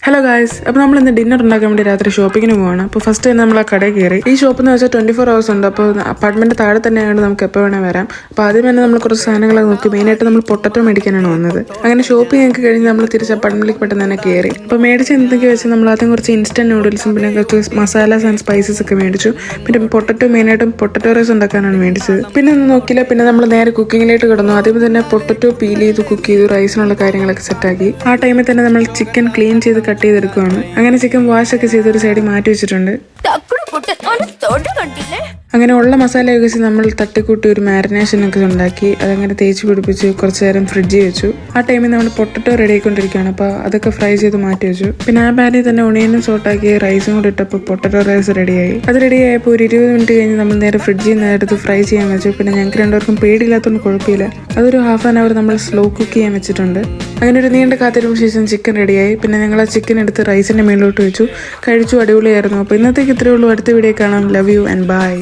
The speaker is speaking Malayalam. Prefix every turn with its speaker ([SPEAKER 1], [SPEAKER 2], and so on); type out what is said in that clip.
[SPEAKER 1] ഹലോ ഗായ്സ്, അപ്പോൾ നമ്മൾ ഇന്ന് ഡിന്നർ ഉണ്ടാക്കാൻ വേണ്ടി രാത്രി ഷോപ്പിങ്ങിന് പോവാണ്. അപ്പോൾ ഫസ്റ്റ് തന്നെ നമ്മൾ ആ കടയിൽ കയറി. ഈ ഷോപ്പ് എന്ന് വെച്ചാൽ 24 hours ഉണ്ട്. അപ്പോൾ അപ്പാർട്ട്മെന്റ് താഴെ തന്നെയാണ്, നമുക്ക് എപ്പോൾ വേണേൽ വരാം. അപ്പോൾ ആദ്യം തന്നെ നമ്മൾ കുറച്ച് സാധനങ്ങളൊക്കെ നോക്കി. മെയിനായിട്ട് നമ്മൾ പൊട്ടറ്റോ മേടിക്കാനാണ് വന്നത്. അങ്ങനെ ഷോപ്പിംഗ് ഒക്കെ കഴിഞ്ഞ് നമ്മൾ തിരിച്ച് അപ്പാർട്ട്മെന്റിലേക്ക് പെട്ടെന്ന് തന്നെ കയറി. അപ്പോൾ മേടിച്ച് എന്തൊക്കെ വെച്ചാൽ നമ്മൾ ആദ്യം കുറച്ച് ഇൻസ്റ്റന്റ് നൂഡിൽസും പിന്നെ കുറച്ച് മസാലാസ് ആൻഡ് സ്പൈസസ് ഒക്കെ മേടിച്ചു. പിന്നെ പൊട്ടറ്റോ മെയിനായിട്ടും പൊട്ടറ്റോ റൈസ് ഉണ്ടാക്കാനാണ് മേടിച്ചത്. പിന്നെ ഒന്നും നോക്കിയില്ല, പിന്നെ നമ്മൾ നേരെ കുക്കിങ്ങിലേക്ക് കിടന്നു. ആദ്യം തന്നെ പൊട്ടറ്റോ പീൽ ചെയ്ത് കുക്ക് ചെയ്തു, റൈസിനുള്ള കാര്യങ്ങളൊക്കെ സെറ്റാക്കി. ആ ടൈമിൽ തന്നെ നമ്മൾ ചിക്കൻ ക്ലീൻ ചെയ്ത് കട്ട് ചെയ്തെടുക്കുകയാണ്. അങ്ങനെ ചിക്കൻ വാഷ് ഒക്കെ ചെയ്ത് ഒരു സൈഡിൽ മാറ്റി വെച്ചിട്ടുണ്ട്. അങ്ങനെ ഉള്ള മസാലയൊക്കെ വെച്ച് നമ്മൾ തട്ടിക്കൂട്ടി ഒരു മാരിനേഷൻ ഒക്കെ ഉണ്ടാക്കി അതങ്ങനെ തേച്ച് പിടിപ്പിച്ച് കുറച്ച് നേരം ഫ്രിഡ്ജിൽ വെച്ചു. ആ ടൈമിൽ നമ്മൾ പൊട്ടറ്റോ റെഡി ആയിക്കൊണ്ടിരിക്കുകയാണ്. അപ്പോൾ അതൊക്കെ ഫ്രൈ ചെയ്ത് മാറ്റി വെച്ചു. പിന്നെ ആ പാനിൽ തന്നെ ഒണിയനും സോട്ടാക്കി റൈസും കൂടി ഇട്ടപ്പോൾ പൊട്ടറ്റോ റൈസ് റെഡിയായി. അത് റെഡി ആയപ്പോൾ ഒരു 20 മിനിറ്റ് കഴിഞ്ഞ് നമ്മൾ നേരെ ഫ്രിഡ്ജിൽ നിന്ന് എടുത്ത് ഫ്രൈ ചെയ്യാൻ വെച്ചു. പിന്നെ ഞങ്ങൾക്ക് രണ്ടുപേർക്കും പേടിയില്ലാത്തതുകൊണ്ട് കുഴപ്പമില്ല. അതൊരു ഹാഫ് ആൻ അവർ നമ്മൾ സ്ലോ കുക്ക് ചെയ്യാൻ വെച്ചിട്ടുണ്ട്. അങ്ങനെ ഒരു നീണ്ട കാത്തിരിപ്പിന് ശേഷം ചിക്കൻ റെഡിയായി. പിന്നെ ഞങ്ങൾ ആ ചിക്കൻ എടുത്ത് റൈസിന്റെ മേളിലോട്ട് വെച്ചു. കഴിച്ചു, അടിപൊളിയായിരുന്നു. അപ്പോൾ ഇന്നത്തേക്ക് ഇത്രയേ ഉള്ളൂ. അടുത്ത വീഡിയോ കാണാം. Love you and by.